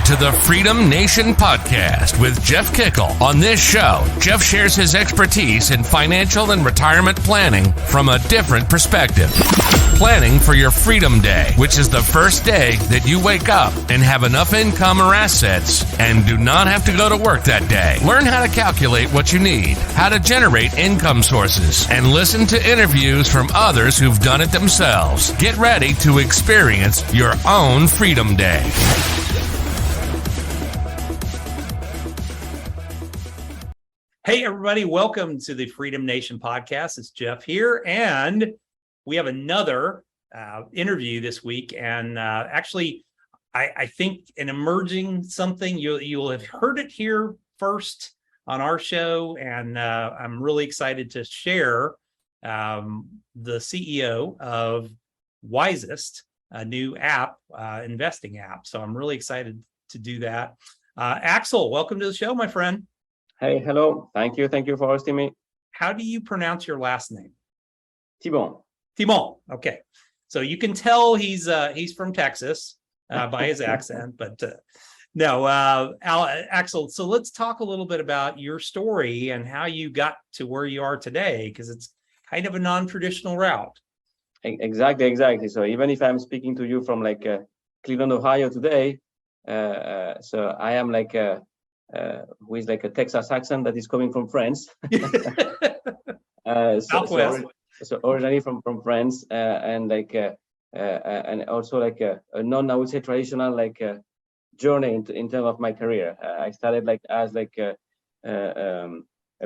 to the Freedom Nation podcast with Jeff Kickle. On this show, Jeff shares his expertise in financial and retirement planning from a different perspective. Planning for your Freedom Day, which is the first day that you wake up and have enough income or assets and do not have to go to work that day. Learn how to calculate what you need, how to generate income sources, and listen to interviews from others who've done it themselves. Get ready to experience your own Freedom Day. Hey, everybody. Welcome to the Freedom Nation podcast. It's Jeff here, and we have another interview this week. And actually, I think an emerging something, you'll have heard it here first on our show, and I'm really excited to share the CEO of Wizest, a new app, investing app. So I'm really excited to do that. Axel, welcome to the show, my friend. Hey, hello. Thank you for hosting me. How do you pronounce your last name? Thibon. Thibon. Okay. So you can tell he's from Texas by his accent, but no, Axel. So let's talk a little bit about your story and how you got to where you are today, because it's kind of a non-traditional route. Exactly. So even if I'm speaking to you from Cleveland, Ohio today, so I am with a Texas accent that is coming from France. Southwest. So originally from France, and also a non, I would say, traditional journey in terms of my career. I started as a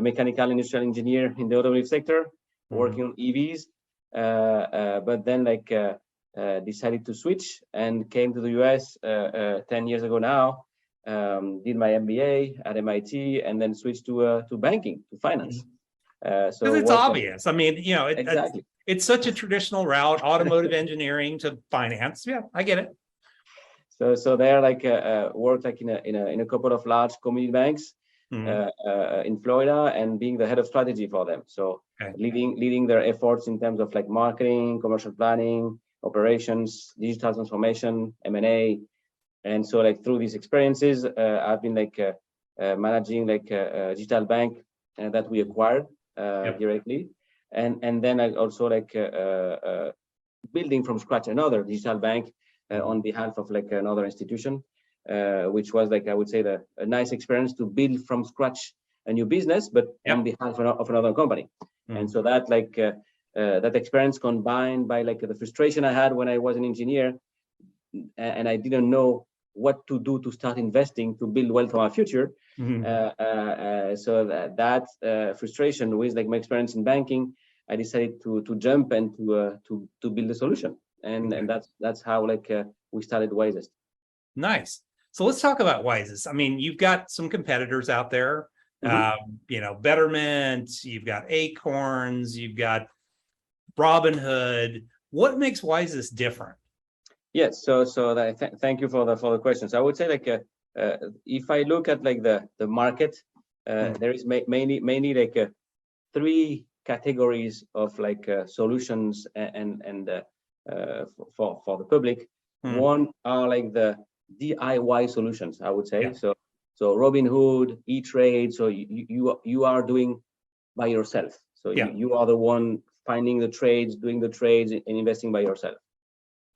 mechanical industrial engineer in the automotive sector, working on EVs, but then decided to switch and came to the US 10 years ago now. Did my MBA at MIT and then switched to banking, to finance. So it's obvious. I mean, exactly. It's such a traditional route, automotive engineering to finance. Yeah, I get it. So there, worked in a couple of large community banks in Florida, and being the head of strategy for them. So leading their efforts in terms of marketing, commercial planning, operations, digital transformation, M&A. And so through these experiences, I've been managing a digital bank that we acquired directly. And then I also building from scratch another digital bank on behalf of another institution, which was I would say a nice experience to build from scratch a new business, but on behalf of another company. And so that that experience combined by the frustration I had when I was an engineer and I didn't know what to do to start investing to build wealth for our future. So that frustration with my experience in banking, I decided to jump and to build a solution. And that's how we started Wizest. Nice. So let's talk about Wizest. I mean, you've got some competitors out there, Betterment, you've got Acorns, you've got Robinhood. What makes Wizest different? Yes, so thank you for the questions. I would say if I look at the market, there is mainly three categories of solutions and for the public. One are the DIY solutions, I would say. So Robinhood, E-Trade. So you are doing by yourself. So you are the one finding the trades, doing the trades, and investing by yourself.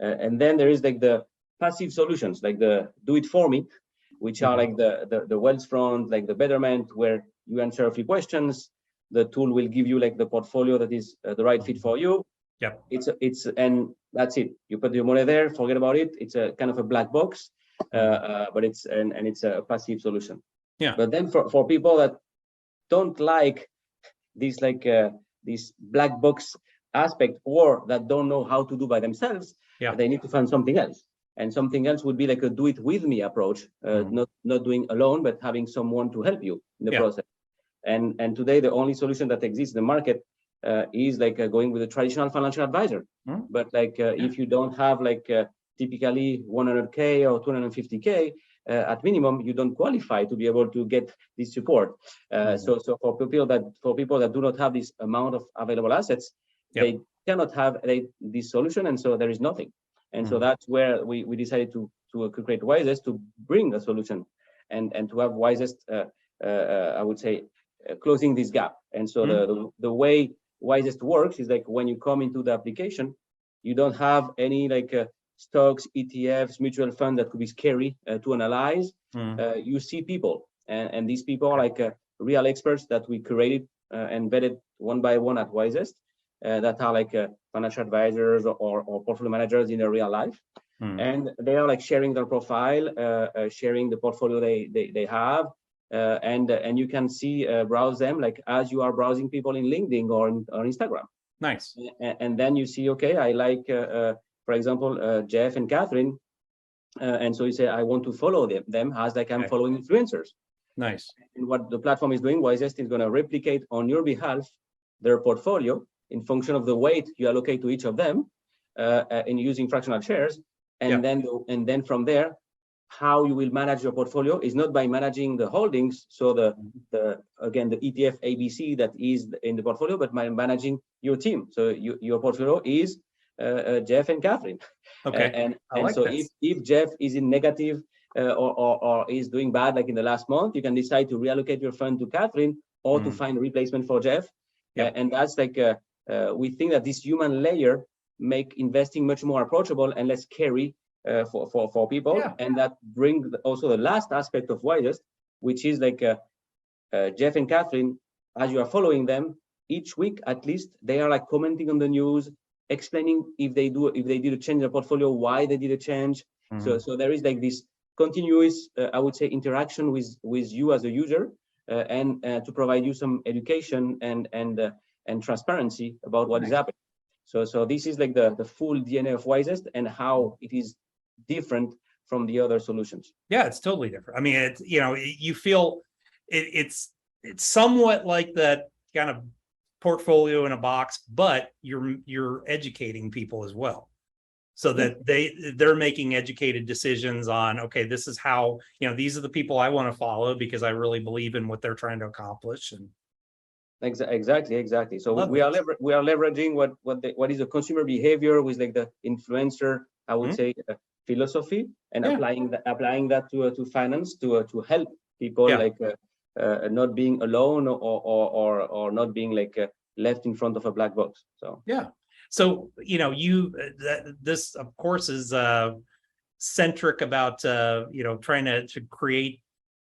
And then there is the passive solutions, the do it for me, which are the Wealthfront, the Betterment, where you answer a few questions. The tool will give you the portfolio that is the right fit for you. It's and that's it. You put your money there, forget about it. It's a kind of a black box, but it's a passive solution. But then for people that don't like this this black box aspect, or that don't know how to do by themselves, they need to find something else. And something else would be a do it with me approach, not doing alone, but having someone to help you in the process. And today the only solution that exists in the market is going with a traditional financial advisor. But if you don't have typically 100K or 250K at minimum, you don't qualify to be able to get this support. So for people that do not have this amount of available assets, they cannot have this solution, and so there is nothing. And so that's where we decided to create Wizest, to bring a solution and to have Wizest, I would say, closing this gap. And so the way Wizest works is like when you come into the application, you don't have any like stocks, ETFs, mutual funds that could be scary to analyze. You see people, and these people are like real experts that we created and vetted one by one at Wizest, that are like financial advisors or portfolio managers in their real life. And they are like sharing their profile, sharing the portfolio they have, and you can see browse them like as you are browsing people in LinkedIn or on Instagram. Nice. And then you see, okay, I like, for example, Jeff and Catherine, and so you say I want to follow them as like I'm following influencers. Nice. And what the platform is doing, Wizest, is going to replicate on your behalf their portfolio in function of the weight you allocate to each of them, in using fractional shares. And then from there, how you will manage your portfolio is not by managing the holdings. So the ETF ABC that is in the portfolio, but by managing your team. So your portfolio is Jeff and Catherine. Okay. And so if Jeff is in negative or is doing bad, like in the last month, you can decide to reallocate your fund to Catherine or to find a replacement for Jeff. And that's like we think that this human layer make investing much more approachable and less scary for people. And that brings also the last aspect of Wizest, which is like Jeff and Catherine, as you are following them each week at least, they are like commenting on the news, explaining if they did a change in their portfolio, why they did a change. So there is like this continuous, I would say, interaction with you as a user, and to provide you some education and transparency about what is happening. So this is like the full DNA of Wizest and how it is different from the other solutions. Yeah, it's totally different. I mean, it's, you feel it's somewhat like that kind of portfolio in a box, but you're educating people as well, so that they're making educated decisions on, okay, this is how, these are the people I want to follow because I really believe in what they're trying to accomplish. And exactly. So we are leveraging what is the consumer behavior with like the influencer, I would say, philosophy, and applying that to finance to help people like not being alone or not being like left in front of a black box. So this of course is centric about trying to create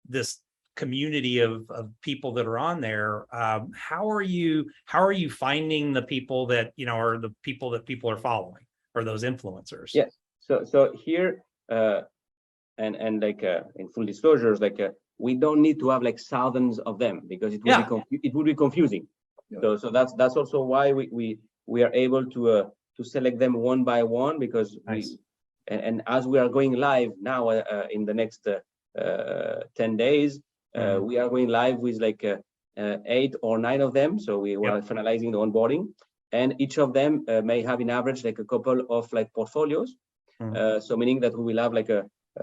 this community of people that are on there. How are you finding the people that are the people that people are following, or those influencers? Yes. So here and like in full disclosures, like we don't need to have like thousands of them because it would be confusing. So that's also why we are able to select them one by one, because and as we are going live now in the next 10 days, we are going live with like 8 or 9 of them. So we are finalizing the onboarding, and each of them may have in average like a couple of like portfolios. So meaning that we will have like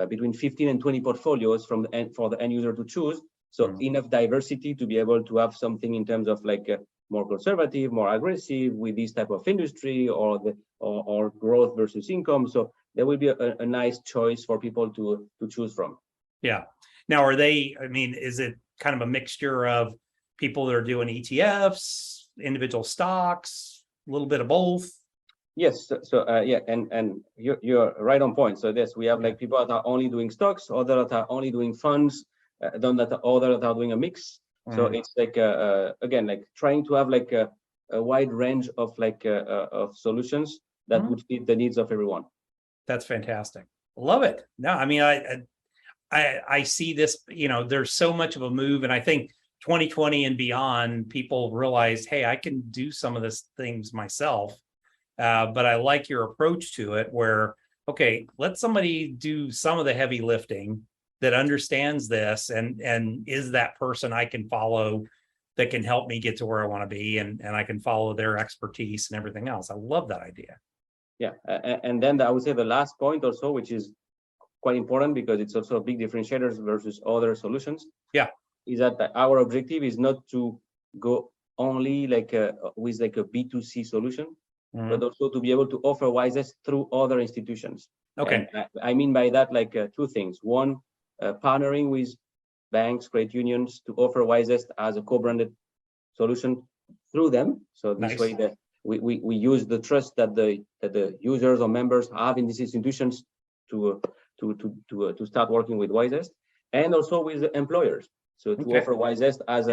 between 15 and 20 portfolios for the end user to choose. So enough diversity to be able to have something in terms of like more conservative, more aggressive with this type of industry, or growth versus income. So there will be a nice choice for people to choose from. Yeah. Now, is it kind of a mixture of people that are doing ETFs, individual stocks, a little bit of both? Yes. So and you're right on point. So yes, we have like people that are only doing stocks, others that are only doing funds, others that are doing a mix. So it's like again, like trying to have like a wide range of like of solutions that would fit the needs of everyone. That's fantastic. Love it. No, I mean, I see this, there's so much of a move, and I think 2020 and beyond, people realized, hey, I can do some of these things myself. But I like your approach to it, where, okay, let somebody do some of the heavy lifting that understands this and is that person I can follow that can help me get to where I want to be, and I can follow their expertise and everything else. I love that idea. Yeah. And then I would say the last point also, which is quite important because it's also a big differentiator versus other solutions. Yeah. Is that our objective is not to go only like with like a B2C solution. but also to be able to offer Wizest through other institutions. Okay. And I mean by that like two things. One, partnering with banks, credit unions to offer Wizest as a co-branded solution through them. So this way that we use the trust that the users or members have in these institutions to start working with Wizest, and also with the employers. So to offer Wizest as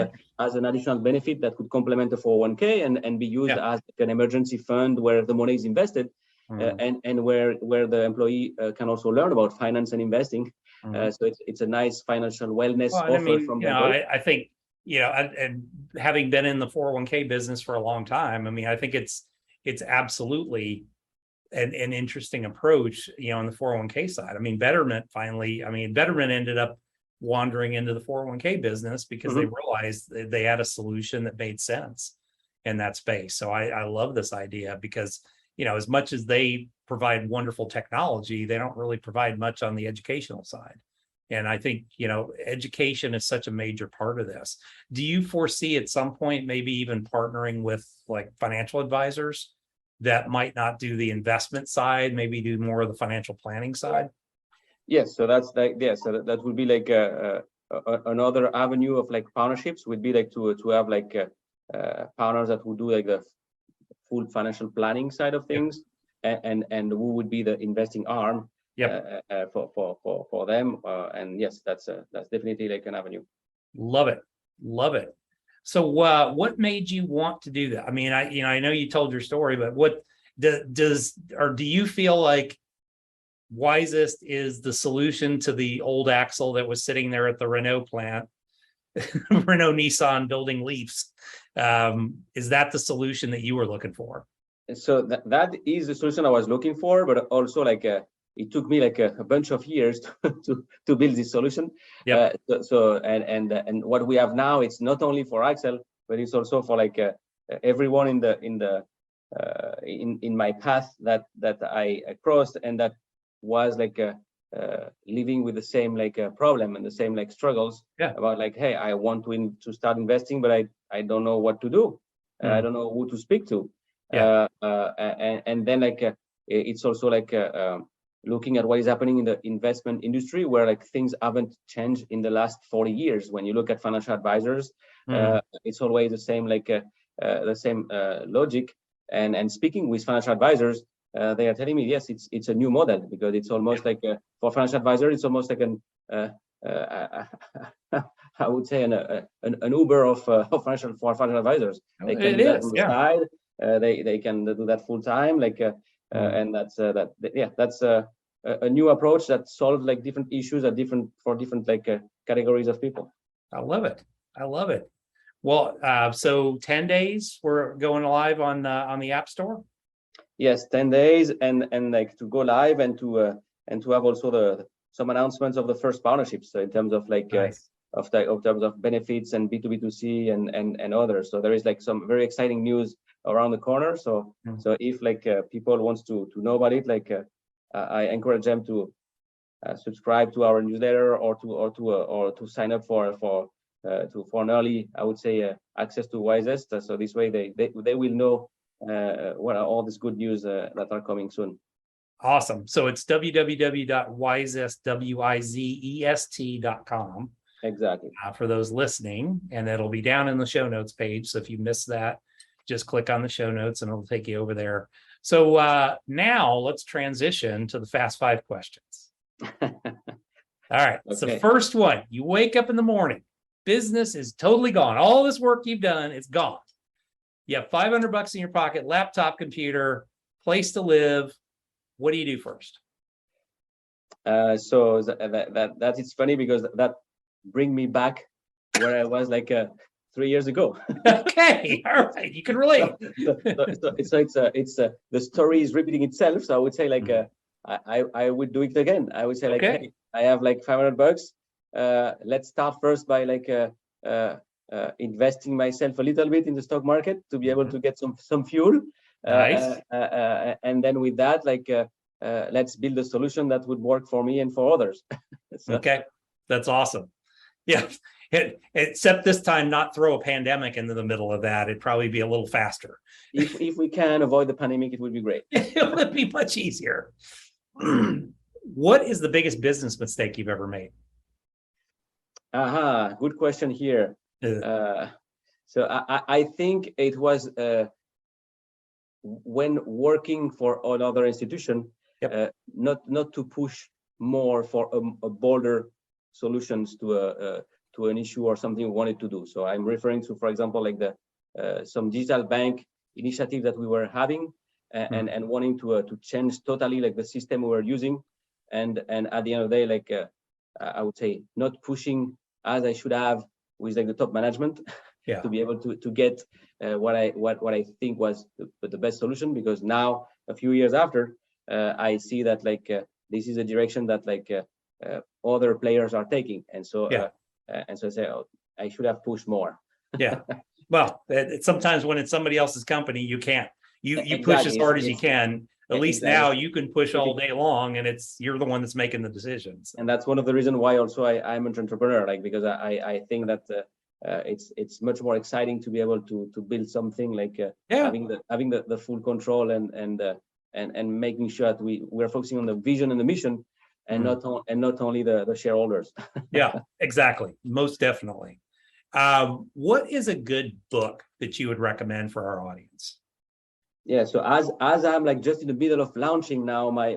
an additional benefit that could complement the 401k and be used as an emergency fund where the money is invested, and where the employee can also learn about finance and investing. So it's a nice financial wellness offer from the employee. I think, and having been in the 401k business for a long time, I mean, I think it's absolutely an interesting approach, in the 401k side. I mean, Betterment ended up wandering into the 401k business because they realized that they had a solution that made sense in that space. So I love this idea because, as much as they provide wonderful technology, they don't really provide much on the educational side. And I think, education is such a major part of this. Do you foresee at some point, maybe even partnering with like financial advisors that might not do the investment side, maybe do more of the financial planning side? Yes, so that's like, so that would be like another avenue of like partnerships would be like to have like partners that would do like the full financial planning side of things, and who would be the investing arm for them. And yes, that's definitely like an avenue. Love it. So what made you want to do that? I mean, I know you told your story, but what do you feel like Wizest is the solution to the old Axel that was sitting there at the Renault plant, Renault Nissan building Leafs? Is that the solution that you were looking for? So that is the solution I was looking for, but also like it took me like a bunch of years to build this solution. And what we have now, it's not only for Axel, but it's also for like everyone in my path that I crossed, and that was like living with the same like problem and the same like struggles about like, hey, I want to start investing, but I don't know what to do. I don't know who to speak to. And then like it's also like looking at what is happening in the investment industry, where like things haven't changed in the last 40 years. When you look at financial advisors, it's always the same like the same logic. And speaking with financial advisors, they are telling me, yes, it's a new model, because it's almost like for financial advisor, it's almost like an I would say an Uber of financial advisors. They can do that on the side. They can do that full time, like and that's a new approach that solves like different issues for different like categories of people. I love it. Well, so 10 days we're going live on the App Store. Yes, 10 days, and like to go live and to have also some announcements of the first partnerships in terms of like of terms of benefits and B2B2C and others. So there is like some very exciting news around the corner. So if like people wants to know about it, like I encourage them to subscribe to our newsletter or to sign up for an early, I would say, access to Wizest. So this way they will know what are all this good news that are coming soon. Awesome. So it's www.wizest.com. Exactly. For those listening, and it'll be down in the show notes page. So if you missed that, just click on the show notes and it'll take you over there. So now let's transition to the Fast 5 questions. All right. Okay. So first one, you wake up in the morning, business is totally gone. All this work you've done, it's gone. You have $500 in your pocket, laptop, computer, place to live. What do you do first? So that it's funny because that bring me back where I was like 3 years ago. Okay, all right, you can relate. It's the story is repeating itself. So I would say like I would do it again. I would say like, hey, I have like $500. Let's start first by like investing myself a little bit in the stock market to be able to get some fuel. Nice. And then with that, like let's build a solution that would work for me and for others. Okay, that's awesome. Yeah, Except this time, not throw a pandemic into the middle of that. It'd probably be a little faster. If we can avoid the pandemic, it would be great. It would be much easier. What is the biggest business mistake you've ever made? Good question here. So I think it was when working for another institution, not to push more for a bolder solutions to an issue or something we wanted to do. So I'm referring to, for example, like some digital bank initiative that we were having and wanting to change totally like the system we were using, and at the end of the day, like I would say, not pushing as I should have with like the top management to be able to get what I think was the best solution. Because now, a few years after, I see that like this is a direction that like other players are taking, and so I say, oh, I should have pushed more. Well, sometimes when it's somebody else's company, you can't. You push as hard as you can. At least now you can push all day long, and you're the one that's making the decisions. And that's one of the reasons why also I'm an entrepreneur, like because I think that it's much more exciting to be able to build something like having the full control and making sure that we're focusing on the vision and the mission, and not only the shareholders. Yeah, exactly. Most definitely. What is a good book that you would recommend for our audience? Yeah, so as I'm like just in the middle of launching now my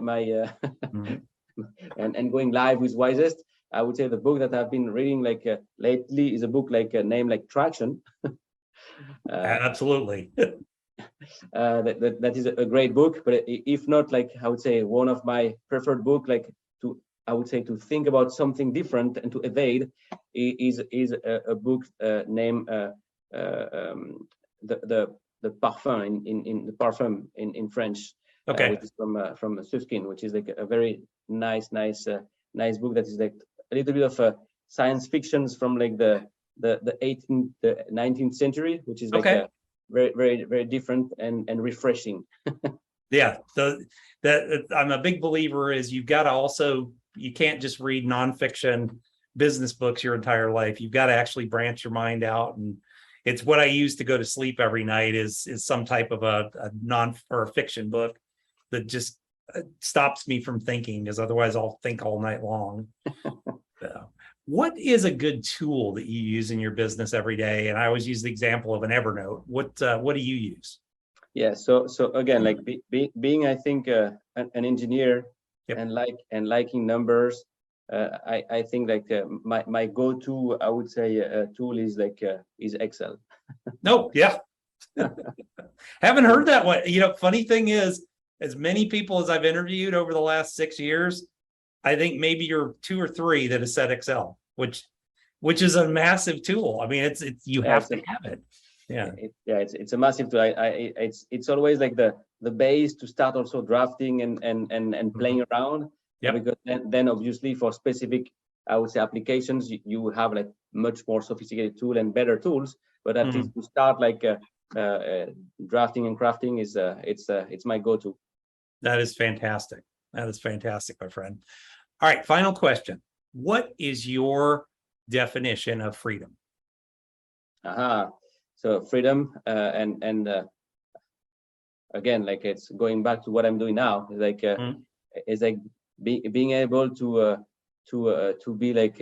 and going live with Wizest, I would say the book that I've been reading like lately is a book like named like Traction. Absolutely. That is a great book, but if not, like I would say one of my preferred book, like to think about something different and to evade is a book named the parfum in the parfum in French, which is from Susskind, which is like a very nice book that is like a little bit of a science fictions from like the 19th century, which is like very, very, very different and refreshing. Yeah, I'm a big believer is you can't just read nonfiction business books your entire life. You've got to actually branch your mind out, and it's what I use to go to sleep every night is some type of a fiction book that just stops me from thinking, because otherwise I'll think all night long. What is a good tool that you use in your business every day? And I always use the example of an Evernote. What do you use? Yeah, so again, like being I think an engineer and liking numbers, I think like my go-to, I would say, tool is like is Excel. No, yeah. Haven't heard that one. Funny thing is, as many people as I've interviewed over the last 6 years, I think maybe you're 2 or 3 that have said Excel, which is a massive tool. I mean, you have to have it. It's a massive tool. It's always like the base to start also drafting and playing around. Because then obviously for specific, I would say, applications, you have like much more sophisticated tool and better tools. But at least to start like drafting and crafting is it's my go-to. That is fantastic. That is fantastic, my friend. All right, final question. What is your definition of freedom? So freedom and again, like it's going back to what I'm doing now. It's like being able to be like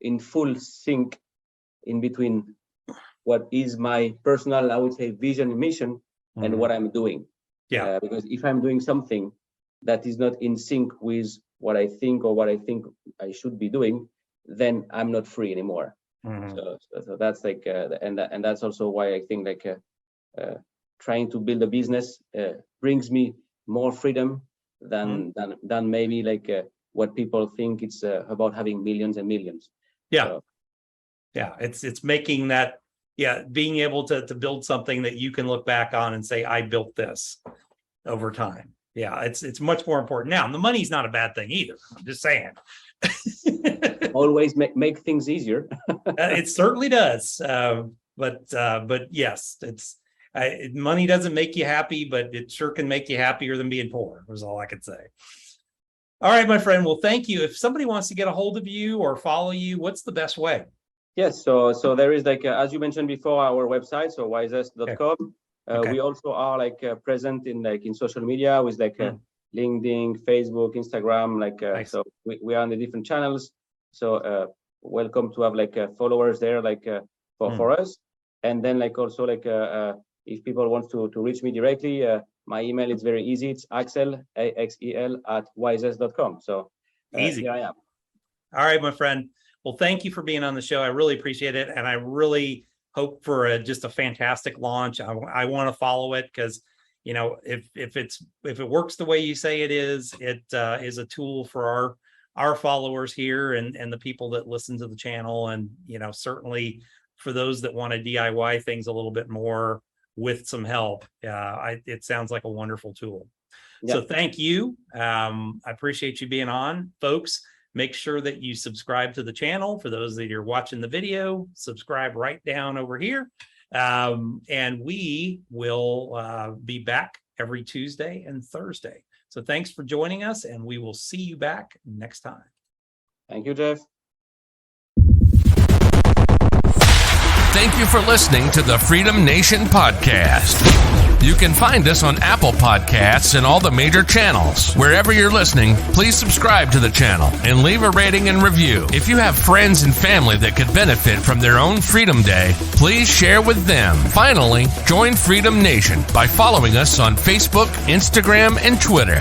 in full sync in between what is my personal, I would say, vision and mission and what I'm doing. Because if I'm doing something that is not in sync with what I think or what I think I should be doing, then I'm not free anymore. So that's like and that's also why I think like trying to build a business brings me more freedom than maybe like what people think it's about having millions and millions. It's making that being able to build something that you can look back on and say, I built this over time. It's much more important. Now, the money's not a bad thing either. I'm just saying. Always make things easier. It certainly does. But yes, money doesn't make you happy, but it sure can make you happier than being poor, is all I could say. All right, my friend. Well, thank you. If somebody wants to get a hold of you or follow you, what's the best way? Yes, so there is like as you mentioned before, our website, so wizest.com. Okay. We also are present in social media with LinkedIn, Facebook, Instagram, Nice. So we are on the different channels. So welcome to have followers there for us. And then also if people want to reach me directly, my email is very easy. It's Axel, AXEL @wizest.com. So easy. Here I am. All right, my friend. Well, thank you for being on the show. I really appreciate it. And I really hope for just a fantastic launch. I want to follow it because, if it works the way you say it is a tool for our followers here and the people that listen to the channel. And, certainly for those that want to DIY things a little bit more with some help, it sounds like a wonderful tool. Yeah. So thank you. I appreciate you being on, folks. Make sure that you subscribe to the channel. For those that are watching the video, subscribe right down over here. And we will be back every Tuesday and Thursday. So thanks for joining us, and we will see you back next time. Thank you, Jeff. Thank you for listening to the Freedom Nation podcast. You can find us on Apple Podcasts and all the major channels. Wherever you're listening, please subscribe to the channel and leave a rating and review. If you have friends and family that could benefit from their own Freedom Day, please share with them. Finally, join Freedom Nation by following us on Facebook, Instagram, and Twitter.